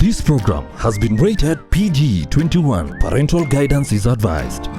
This program has been rated PG-21. Parental guidance is advised.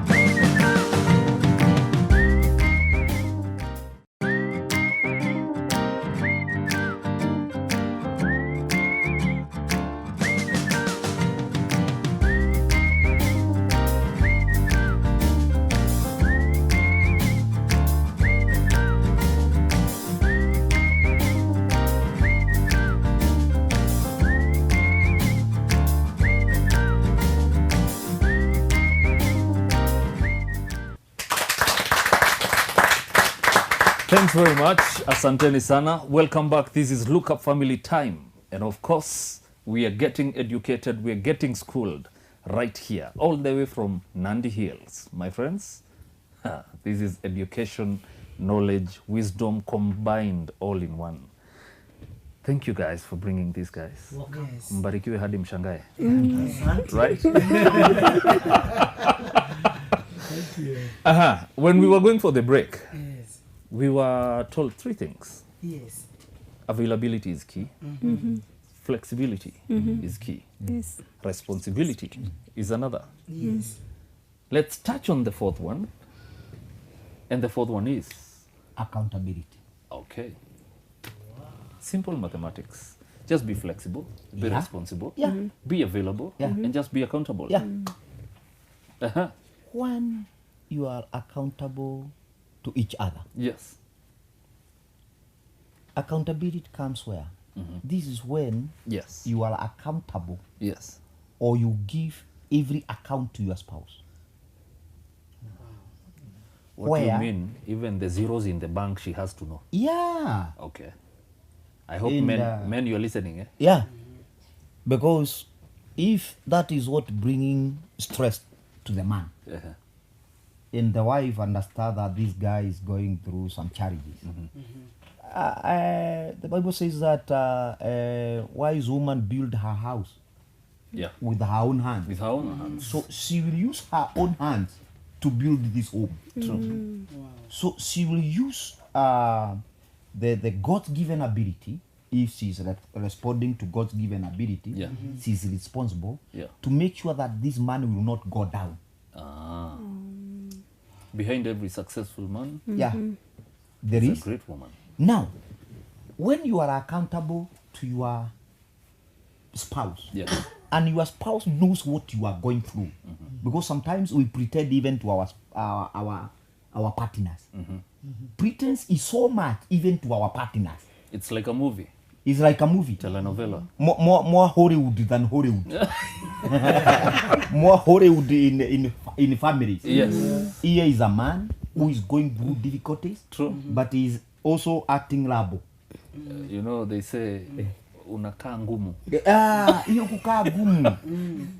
Thanks very much. Asanteni sana. Welcome back. This is Look Up Family Time. And of course, we are getting educated, we are getting schooled right here, all the way from Nandi Hills. My friends, this is education, knowledge, wisdom combined all in one. Thank you guys for bringing these guys. Yes. Mbarikiwe hadi mshangae. Right? When we were going for the break, Yes. we were told three things. Yes. Availability is key. Flexibility is key. Yes. Responsibility is another. Yes. Let's touch on the fourth one. And the fourth one is? Accountability. Okay. Simple mathematics. Just be flexible, be Yeah. responsible, Yeah. be available, Yeah. and just be accountable. Yeah. When you are accountable to each other, Yes. accountability comes where? This is when Yes. you are accountable Yes. or you give every account to your spouse. What do Where? you mean? Even the zeros in the bank, she has to know. Yeah, Okay. I hope In men, you're listening. Eh? yeah. Because if that is what bringing stress to the man, Uh-huh. and the wife understand that this guy is going through some challenges. The Bible says that wise woman build her house Yeah. with her own hands. With her own hands. So she will use her own hands to build this home. True. So she will use the God-given ability. If she's responding to God's given ability, Yeah. she's responsible Yeah. to make sure that this man will not go down. Behind every successful man, Yeah, there is is. a great woman. Now, when you are accountable to your spouse, Yeah. and your spouse knows what you are going through, because sometimes we pretend even to our partners. Pretense is so much even to our partners. It's like a movie, It's like a movie. telenovela. More Hollywood than Hollywood. More Hollywood in families. Yes. Here is a man who is going through difficulties, True. but is also acting rabo. You know, they say, unakaa ngumu. Hiyo kukaa gumu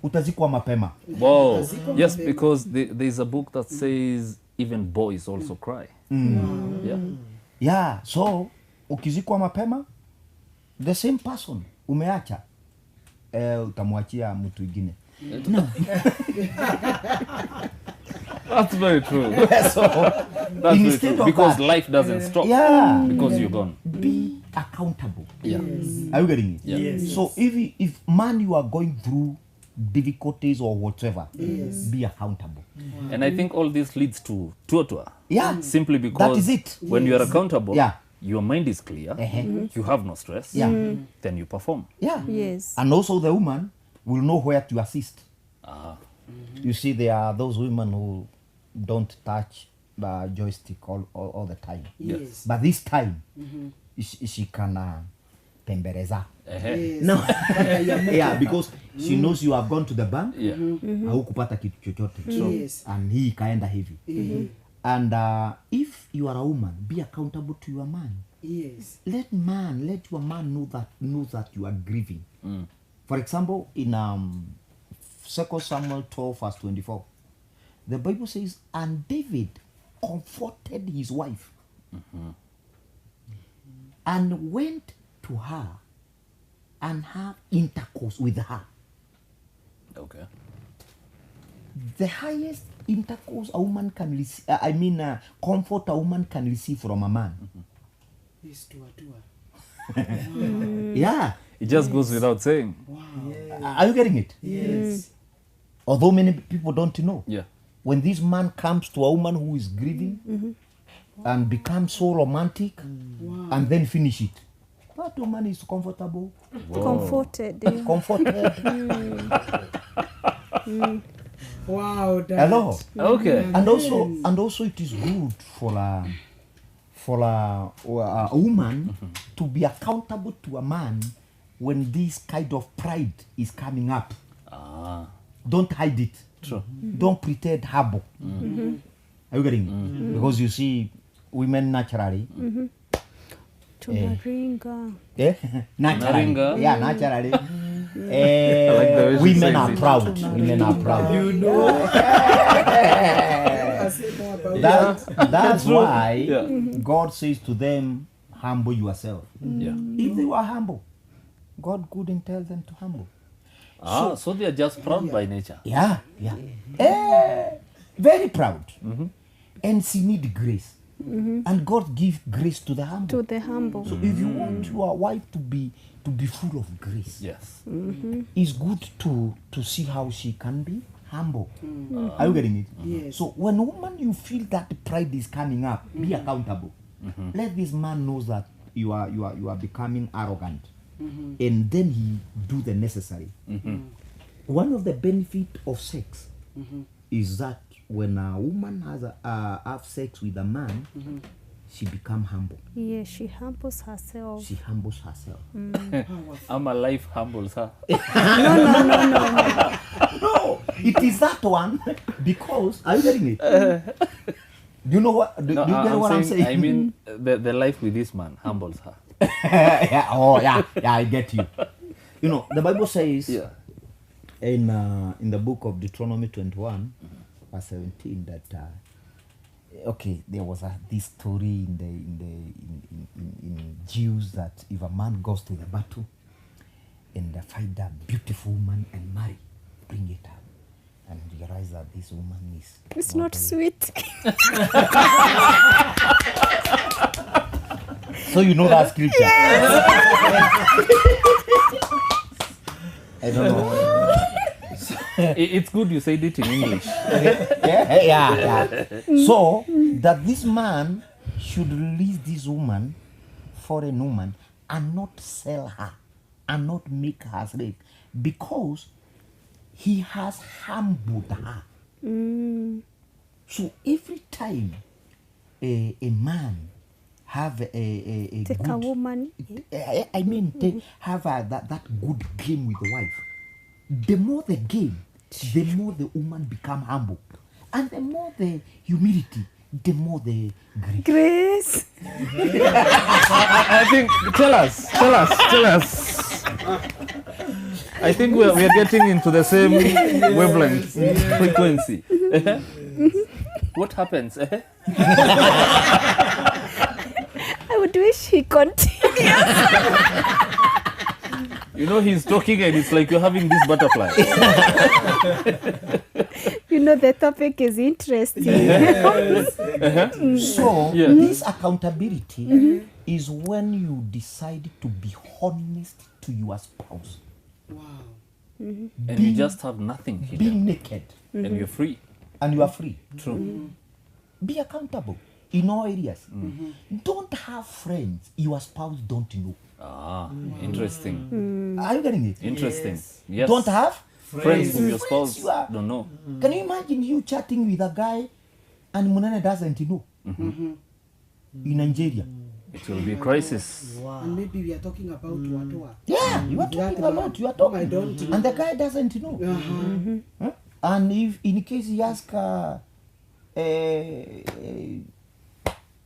utazikwa mapema. Wow. Yes, because there's a book that says even boys also cry. Yeah. Yeah, so ukizikwa mapema, the same person umeacha utamwachia mtu mwingine. That's very true. So That's very instead true. of Because that, life doesn't stop. yeah, Because you're gone. be accountable. Yeah. Are you getting it? Yeah. Yes. So if man you are going through difficulties or whatever, be accountable. And I think all this leads to Twa Twa. Yeah, Simply because that is it. when you are accountable, Yeah. your mind is clear, you have no stress, Yeah. then you perform. Yeah. Yes. And also the woman will know where to assist. Mm-hmm. You see, there are those women who don't touch the joystick all the time. Yes. But this time, she can tembereza. Ehe. No. Yeah, because she knows you have gone to the bank, Yeah. haukupata kitu chochote. Yes. And hii ikaenda hivi. And if you are a woman, be accountable to your man. Yes. Let your man know that you are grieving. For example, in 2 Samuel 12 verse 24, the Bible says, and David comforted his wife and went to her and had intercourse with her. Okay. The highest intercourse a woman can receive, comfort a woman can receive from a man. Yes, Twa Twa. Yeah. It just goes without saying. Wow. Are you getting it? Yes. Although many people don't know. Yeah. When this man comes to a woman who is grieving and becomes so romantic and then finish it, that woman is comfortable, Comforted. Yeah. comforted. Wow, Dad. Hello. Okay. And also it is good for a woman to be accountable to a man when this kind of pride is coming up. Don't hide it. True. Don't pretend humble. Are you getting it? Because you see, women naturally, Tunaringa. naturally, Naringa. yeah, naturally, like the way she women says are it. proud. Women are proud. You know. I say more about That's why Yeah. God says to them, humble yourself. Yeah. If they were humble, God couldn't tell them to humble. So they are just proud by nature. Yeah. Very proud. And she need grace. And God give grace to the humble. To the humble. So if you want your wife to be full of grace, Yes. it's good to see how she can be humble. Are you getting it? Yes. So when a woman you feel that pride is coming up, be accountable. Let this man know that you are becoming arrogant, and then he do the necessary. One of the benefit of sex is that when a woman has have sex with a man, she become humble. Yeah, she humbles herself. She humbles herself. I'm a life humbles her. No, it is that one because are you getting it? Do you know what? Do you get what I'm saying? I mean, the life with this man humbles her. yeah, I get you. You know, the Bible says Yeah. in the book of Deuteronomy 21, verse 17 that okay, there was this story in Jews that if a man goes to the battle and find a beautiful woman and marry, bring it up and realize that this woman is It's not sweet. So you know that scripture. I don't know. It's good you said it in English. yeah. So that this man should release this woman, foreign woman, and not sell her, and not make her slave, because he has humbled her. So every time a man have a Take good, a woman. I mean, have that good game with the wife. The more the game, the more the woman become humble, and the more the humility, the more the grace. Grace. I think, tell us. I think we are getting into the same wavelength, frequency. What happens? I would wish he continued. You know, he's talking and it's like you're having this butterfly. You know, the topic is interesting. So Yeah. this accountability is when you decide to be honest to your spouse, Wow. And you just have nothing be hidden. naked, And you're free. and you are free. True. Be accountable in all areas. Don't have friends your spouse don't know. Interesting. Are you getting it? Interesting. Yes. Don't have friends whom your Friends spouse you are- don't know. Can you imagine you chatting with a guy and Munene doesn't know? In Nigeria. It will be a crisis. And maybe we are talking about Twa Twa. Yeah, you are talking a lot. You are talking. I don't know. And the guy doesn't know. Huh? And if in case he ask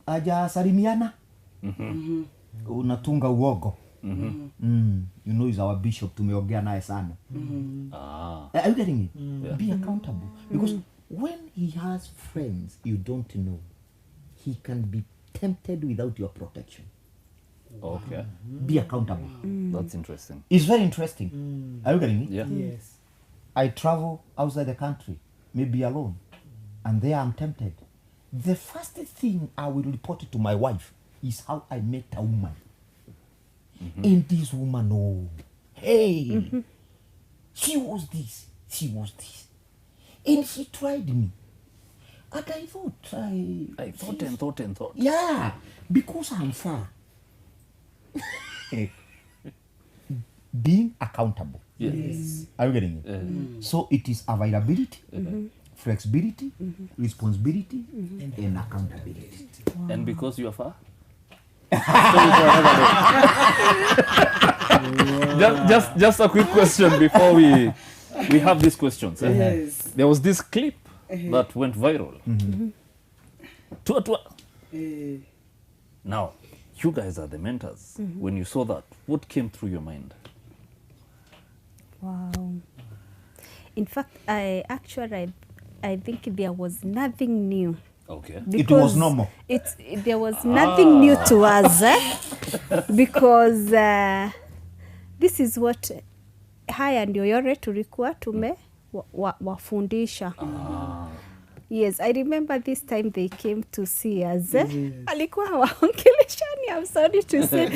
aja salimiana, unatunga uogo. You know he's our bishop, tumeongea naye sana. Are you getting it? Be accountable. Because when he has friends you don't know, he can be tempted without your protection. Okay. Be accountable. That's interesting. It's very interesting. Are you getting me? Yeah. Yes. I travel outside the country, maybe alone, and there I'm tempted. The first thing I will report to my wife is how I met a woman. And this woman, oh, hey, She was this. She was this. And she tried me. And I thought, I thought and thought. yeah, because I'm far. Being accountable. Yes. Are you getting it? So it is availability, flexibility, responsibility, and accountability. And because you are far? just a quick question before we have these questions. Yes. There was this clip that went viral. Twa Twa. Eh, Now, you guys are the mentors. When you saw that, what came through your mind? Wow. In fact, I think there was nothing new. Okay. It was normal. There was nothing new to us because this is what haya ndio yore tulikuwa tume wafundisha. Yes, I remember this time they came to see us. Alikuwa waongeleshani, I'm sorry to say.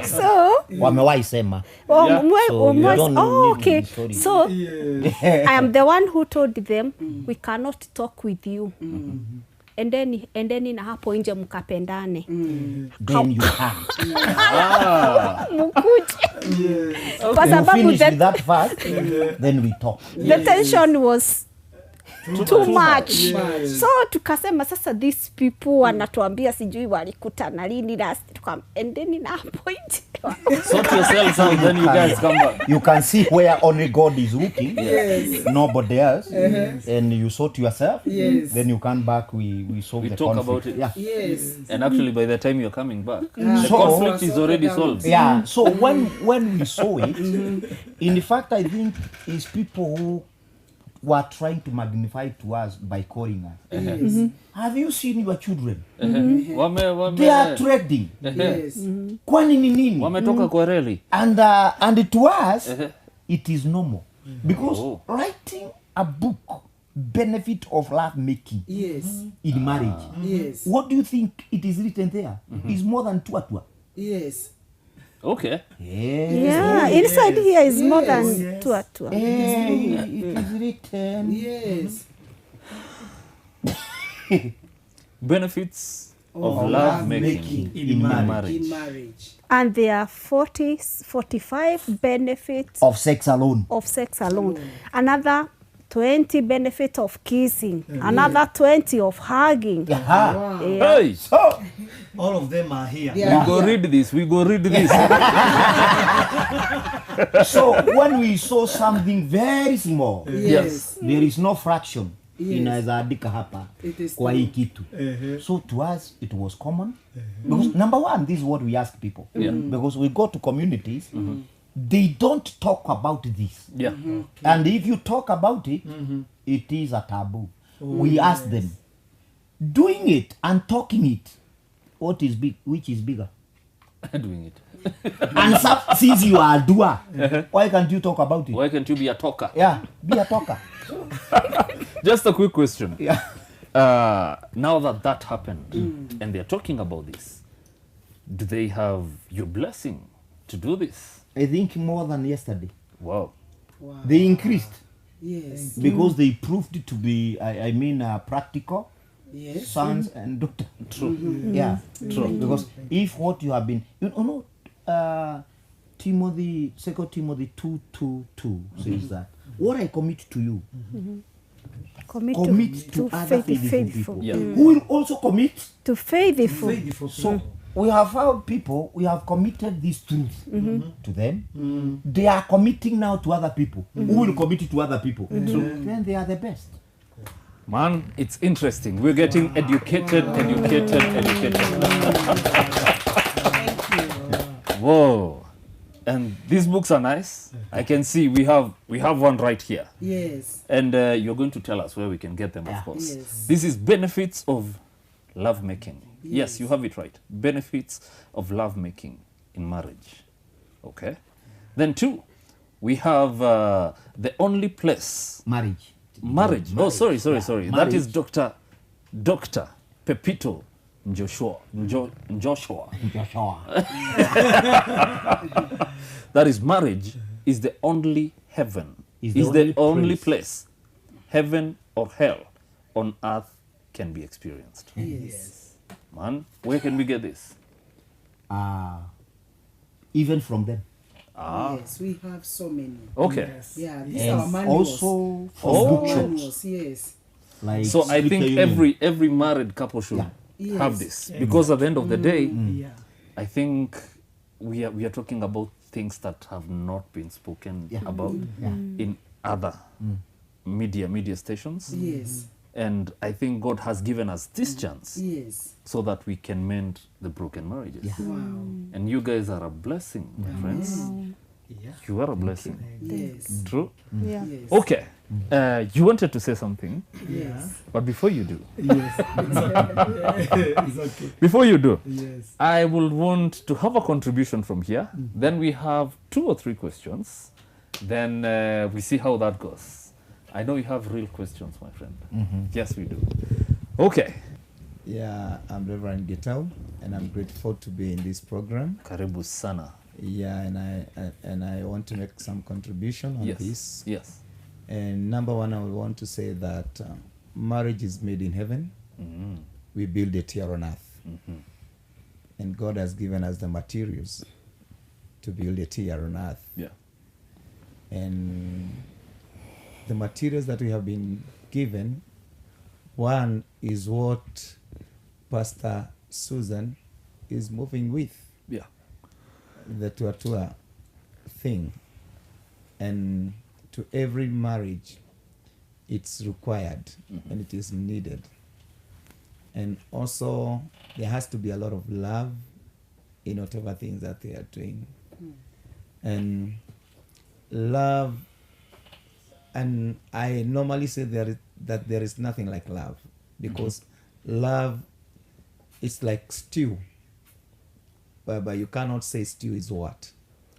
So, Wamewahi sema. Yeah. So you don't need okay. to be sorry. So, I am the one who told them we cannot talk with you. And then na hapo nje mkapendane. Then you have. Mkuje. Kwa You sababu finish with that first, then we talk. the tension was too much. much. So tukasema sasa these people wanatuambia sijui walikutana lini last, and then na point Sort yourselves out, then you guys come back. You can see where only God is looking, Yes. nobody else, and you sort yourself. Yes. Then you come back. We solve We the talk conflict. about it. Yeah. Yes. And actually, by the time you're coming back, the So- conflict is already solved. Yeah. So when we saw it, in fact, I think it's people who were trying to magnify to us by calling us. Yes. Have you seen your children? Wame They are trading. Yes. Kwani ni nini? wametoka kwa reli. And to us, it is normal because Oh. writing a book, benefit of love making Yes. in marriage. Yes. What do you think it is written there? It's more than Twa Twa. Yes. Okay. Yes. yeah, inside here is more than Yes. Twa Twa. It is written. Yes. Benefits of Of love love making in in marriage. marriage. In marriage. And there are 45 benefits Of sex alone. of sex alone. Another 20 benefits of kissing. Another 20 of hugging. Aha. Wow. Yeah. Hey, So, All of them are here. Yeah. we go read this. We go read this. so when we saw something very small, Yes. there is no fraction. Yes. Inaweza andika hapa It is kwa true. hii kitu. So to us it was common. Because number one, this is what we ask people. Yeah. Because we go to communities, they don't talk about this. Yeah. And if you talk about it, it is a taboo. We ask them, doing it and talking it, what is big? Which is bigger? Doing it. And since you are a doer, why can't you talk about it? Why can't you be a talker? Yeah, be a talker. Just a quick question. Yeah. Now that happened and they're talking about this, do they have your blessing to do this? I think more than yesterday. Wow. Wow. They increased Yes. because they proved it to be, practical, Yes. sons and daughters. True. Yeah, True. because if what you have been, Timothy, 2 Timothy 2:2 says that what I commit to you, Commit to other faithful people, Yeah. who will also commit. to faithful. Faithful. So we have found people, we have committed this truth to them. They are committing now to other people, who will commit it to other people. So then they are the best. Man, it's interesting. We're getting educated. Whoa. And these books are nice. I can see we have one right here. Yes. And you're going to tell us where we can get them, of course. Yes. This is benefits of love making. Yes, you have it right. Benefits of love making in marriage. Okay. Then 2, we have the only place. Marriage. Marriage. Oh, sorry. That Marriage. is Dr. Pepito Joshua. Joshua. That is marriage is the only heaven Is is the the only only place. place, heaven or hell, on earth can be experienced. Yes. Man, where can we get this? Even from them. Yes, we have so many. Okay. Yeah, these are our And manuals. also from Oh. bookshops. Manuals, yes. Like So I Scripture think Union. every married couple should Yeah. have Yes. this, because at the end of the day, Yeah. I think we are talking about things that have not been spoken Yeah. about in other media stations. Yes. And I think God has given us this chance Yes. so that we can mend the broken marriages. Wow. And you guys are a blessing, my friends. Yeah. You are a blessing. Yes. True? Yeah. Yes. Okay. You wanted to say something, Yes. but before you do, Yes. It's okay. before you do, Yes. I will want to have a contribution from here. Then we have 2 or 3 questions. Then we see how that goes. I know you have real questions, my friend. Yes, we do. Okay. Yeah, I'm Reverend Getau, and I'm grateful to be in this program. Karibu sana. Yeah, and I want to make some contribution on Yes. this. Yes. And number one, I want to say that marriage is made in heaven. Mm. We build it here on earth, Mhm. and God has given us the materials to build it here on earth. Yeah. And the materials that we have been given, one is what Pastor Susan is moving with, Yeah. the Twa Twa thing. And to every marriage, it's required and it is needed. And also, there has to be a lot of love in whatever things that they are doing. And love, and I normally say that there is nothing like love, because love is like stew, but you cannot say stew is what.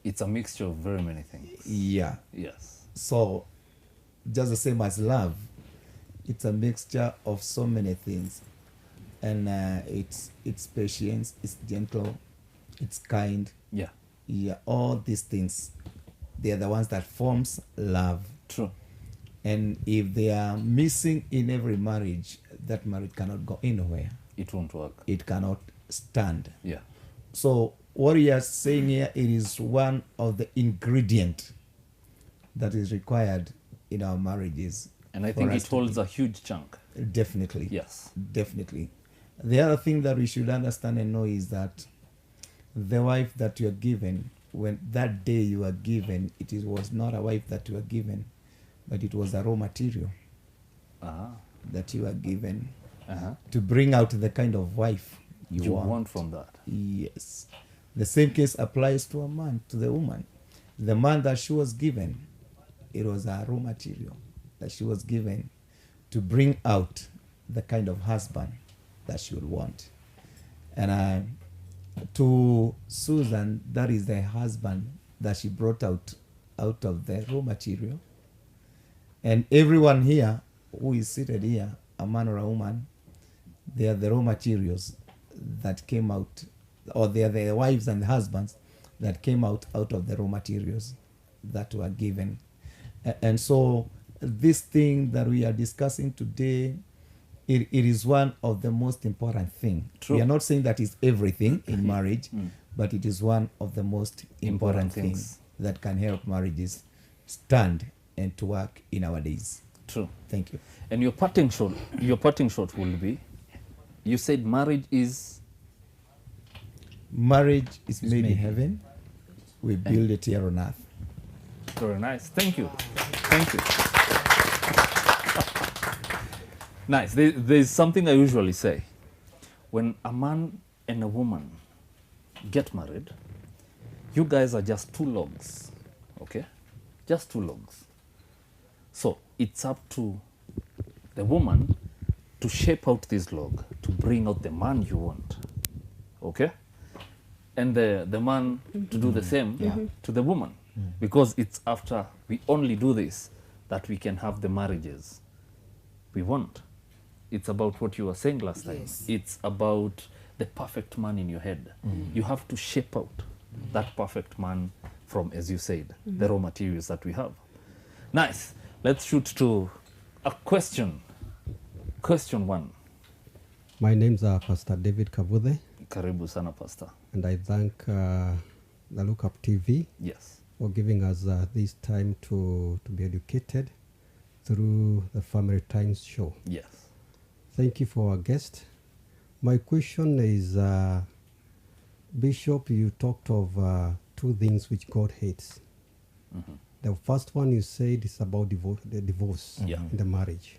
It's a mixture of very many things. Yeah. Yes. So, just the same as love, it's a mixture of so many things, and it's patience, it's gentle, it's kind. Yeah. Yeah, all these things, they are the ones that forms love. True. And if they are missing in every marriage, that marriage cannot go anywhere. It won't work. It cannot stand. Yeah. So what we are saying here, it is one of the ingredient that is required in our marriages. And I for think us it to holds a huge chunk. be- Definitely. Yes. Definitely. The other thing that we should understand and know is that the wife that you are given, when that day you are given, was not a wife that you were given, but it was a raw material Ah. that you are given Uh-huh. to bring out the kind of wife You want from that. Yes. The same case applies to a man, to the woman. The man that she was given, it was a raw material that she was given to bring out the kind of husband that she would want. And to Susan, that is the husband that she brought out of the raw material. And everyone here who is seated here, a man or a woman, they are the raw materials that came out, or they are the wives and the husbands that came out of the raw materials that were given. And so this thing that we are discussing today, it is one of the most important thing. True. We are not saying that is everything in marriage, but it is one of the most Important important things things. that can help marriages stand and to work in our days. True. Thank you. And your parting shot will be, you said marriage is Marriage is made in heaven. We build it here on earth. very nice. Thank you. Thank you. Nice. There's something I usually say. When a man and a woman get married, you guys are just 2 logs. Okay? Just 2 logs. So it's up to the woman to shape out this log, to bring out the man you want. Okay? And the man to do the same to the woman. Because it's after we only do this that we can have the marriages we want. It's about what you were saying last time. Yes. It's about the perfect man in your head. You have to shape out that perfect man from, as you said, the raw materials that we have. Nice. Let's shoot to a question. Question 1. My name's Pastor David Kabuthe, Karibu sana, Pastor. and I thank the Look Up TV Yes. for giving us this time to be educated through the Family Times show. Yes. Thank you for our guest. My question is, Bishop, you talked of two things which God hates. The first one you said is about the divorce Yeah. in the marriage.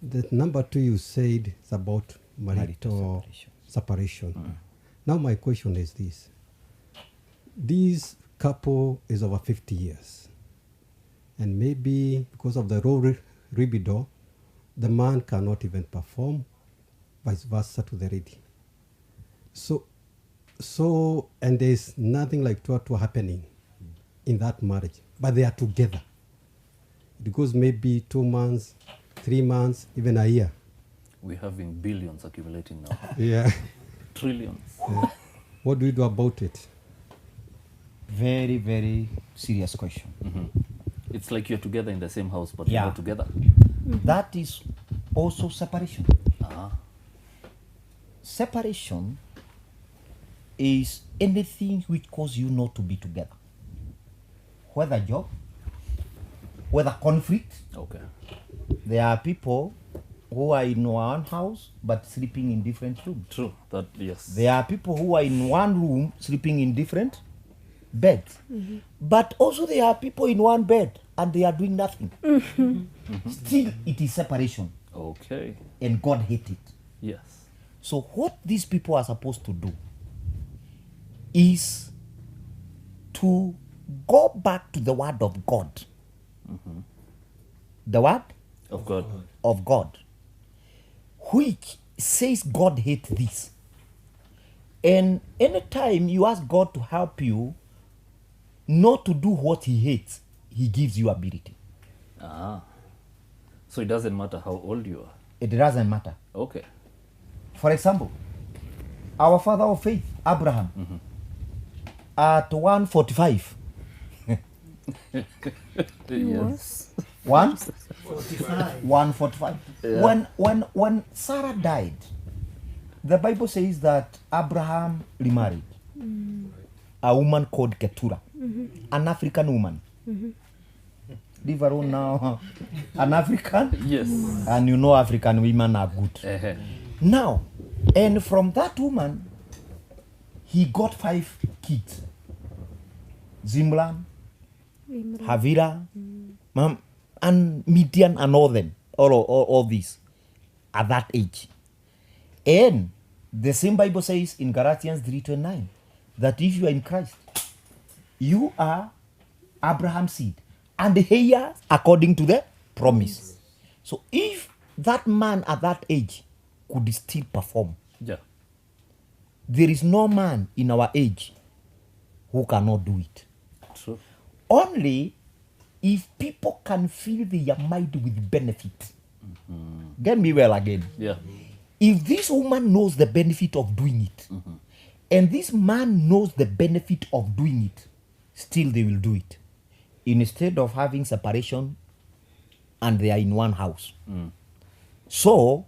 The number two you said is about marital separation. Now my question is this. This couple is over 50 years. And maybe because of the role libido, the man cannot even perform, vice versa to the lady. So, and there's nothing like Twa Twa happening in that marriage, but they are together. It goes maybe 2 months, 3 months, even a year. We're having billions accumulating now. Yeah. Trillions. What do we do about it? Very, very serious question. It's like you're together in the same house, but Yeah. you're not together. That is also separation. Ah. Separation is anything which causes you not to be together. Whether job, whether conflict. Okay. There are people who are in one house but sleeping in different rooms. True. That, yes. There are people who are in one room sleeping in different beds. But also there are people in one bed and they are doing nothing. Still, it is separation, Okay. and God hates it. Yes. So what these people are supposed to do is to go back to the word of God. The word Of God. of God, which says God hates this. And anytime you ask God to help you not to do what he hates, he gives you ability. Ah. So it doesn't matter how old you are. It doesn't matter. Okay. For example, our father of faith, Abraham, at 145, Yes. 145. When Sarah died, the Bible says that Abraham remarried a woman called Keturah, an African woman. Leave her alone now. An African, Yes. and you know African women are good. Uh-huh. Now, and from that woman, he got 5 kids. Zimran, Havira, and Midian, and all them, all these, at that age. And the same Bible says in Galatians 3:29 that if you are in Christ, you are Abraham's seed and heirs according to the promise. So if that man at that age could still perform, Yeah. there is no man in our age who cannot do it. True. Only if people can fill their mind with benefit. Get me well again. Yeah. If this woman knows the benefit of doing it, and this man knows the benefit of doing it, still they will do it. Instead of having separation and they are in one house. So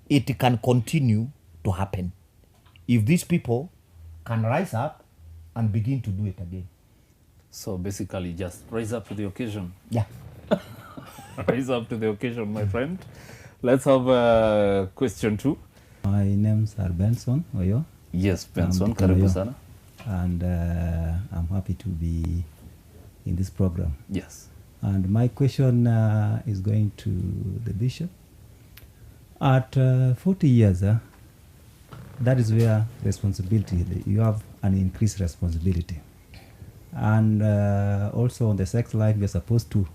it can continue to happen if these people can rise up and begin to do it again. So basically just rise up to the occasion. Yeah. Rise up to the occasion, my friend. Let's have question 2. My name's Benson Oyo, Yes, Benson. I'm Karibu Oyo. sana. and I'm happy to be in this program. Yes. And my question is going to the bishop. At 40 years, that is where responsibility, you have an increased responsibility. And also on the sex life, you're supposed to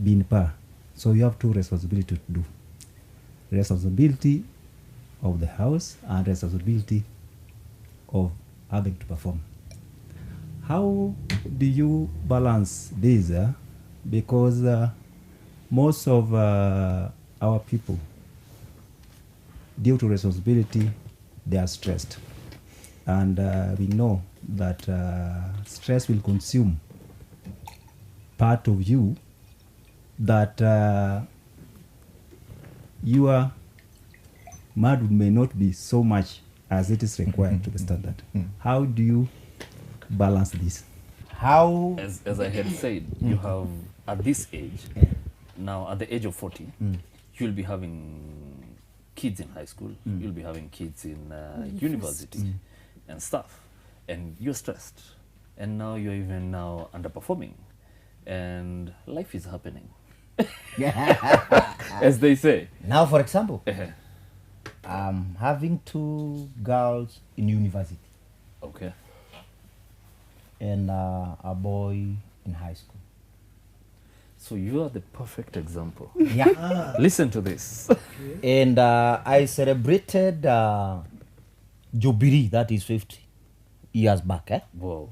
be in par. So you have 2 responsibilities to do. Responsibility of the house and responsibility of having to perform. How do you balance this? Because most of our people, due to responsibility, they are stressed. And we know that stress will consume part of you that your manhood may not be so much as it is required to the standard. How do you balance this? How? As I had said, you have at this age, now at the age of 40, you'll be having kids in high school, you'll be having kids in university and stuff, and you're stressed, and now you're even now underperforming, and life is happening, as they say. Now, for example, I'm having 2 girls in university Okay. and a boy in high school. So you are the perfect example. Yeah. Listen to this. And I celebrated Jubilee, that is 50 years back. Wow.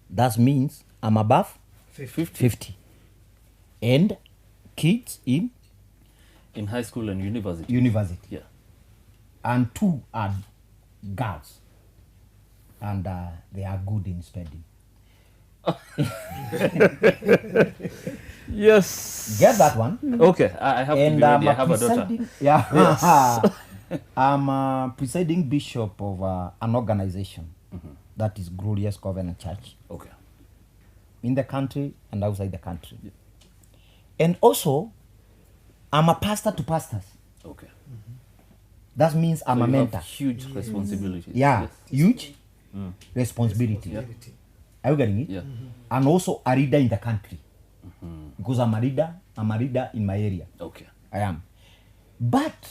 That means I'm above 50. And kids in In high school and university. university. Yeah. And 2 are girls. And they are good in spending. Yes. Get that one? Okay, I have to And be ready. I I'm have a daughter. presiding, yeah. I'm a presiding bishop of an organization that is Glorious Covenant Church Okay. in the country and outside the country. And also, I'm a pastor to pastors. Okay. That means I'm So a you have mentor. huge responsibilities. Yeah, Yes. huge responsibility. Yeah. Are you getting it? Yeah. And also a leader in the country. Because I'm a leader in my area. Okay. I am. But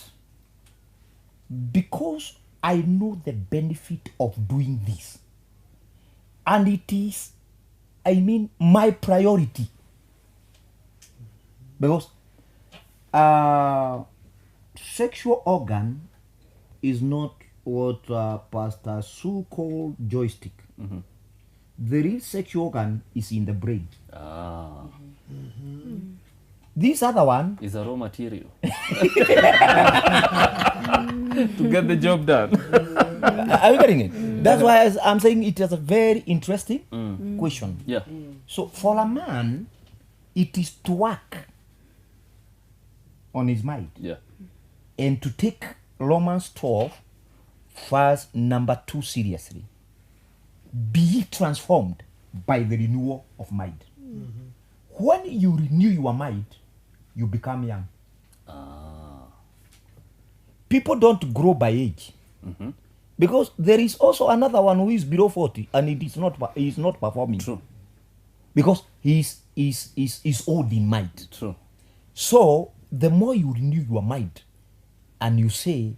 because I know the benefit of doing this, and it is, I mean, my priority. Because sexual organ is not what Pastor Sue called joystick. The real sexual organ is in the brain. Ah, This other one, is a raw material to get the job done. are you getting it? That's why I'm saying it is a very interesting question. Yeah. So for a man, it is to work on his mind Yeah. and to take Romans 12, verse number 2 seriously. Be ye transformed by the renewal of mind. When you renew your mind, you become young. People don't grow by age. Because there is also another one who is below 40 and he is not performing. True. Because he is old in mind. True. So the more you renew your mind and you say,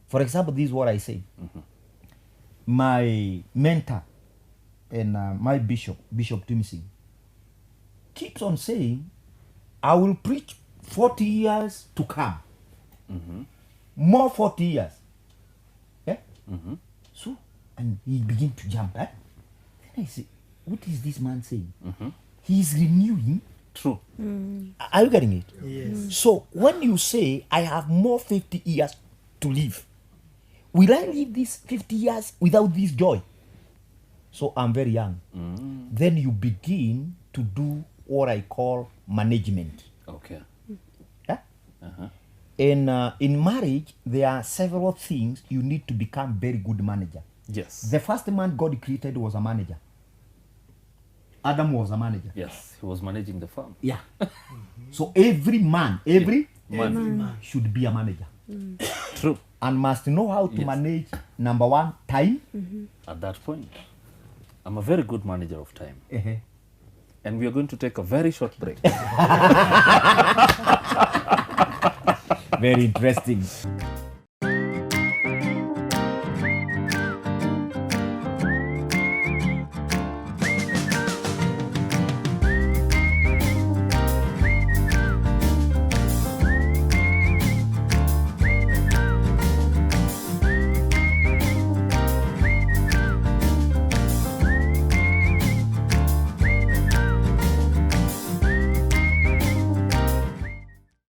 for example, this is what I say. My mentor and my bishop, Bishop Timothy, keeps on saying, I will preach 40 years to come. More 40 years. Yeah? So, and he began to jump. Then I say, what is this man saying? He's renewing. True. Are you getting it? Yes. So when you say, I have more 50 years to live, will I live these 50 years without this joy? So I'm very young. Then you begin to do what I call management. Okay. Yeah? In marriage, there are several things you need to become very good manager. Yes. The first man God created was a manager. Adam was a manager. Yes. He was managing the farm. Yeah. So every man, every Man. should be a manager. True. And must know how to Yes. manage, number one, time. At that point, I'm a very good manager of time. And we are going to take a very short break. Very interesting.